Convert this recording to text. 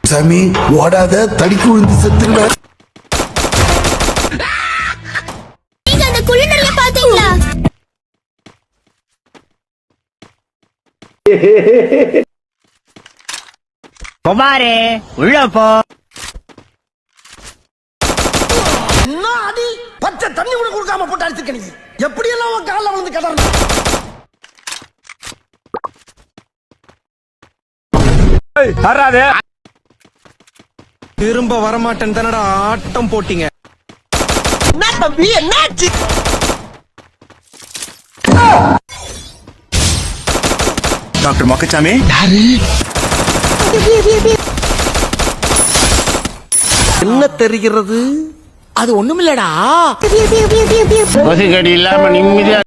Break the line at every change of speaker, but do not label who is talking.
சாமி ஓடாத தடிக்கு விழுந்து செத்துருவேன்.
நீங்க அந்த குளிநடைய பாத்தீங்களா?
குமாரே உள்ள போ.
என்ன அடி பச்சை தண்ணி கூட கொடுக்காம போட்டு அடிச்சிருக்க நீ. எப்படி எல்லாம் உன் கால்ல விழுந்து கடறணும்.
திரும்ப வரமாட்டேன் தானடா ஆட்டம் போட்டீங்க.
என்ன தம்பி என்னாச்சு?
டாக்டர் மொக்கச்சாமி
என்ன தெரிகிறது? அது ஒண்ணுமில்லடா.
கொசு கடி இல்லாம நிம்மதியா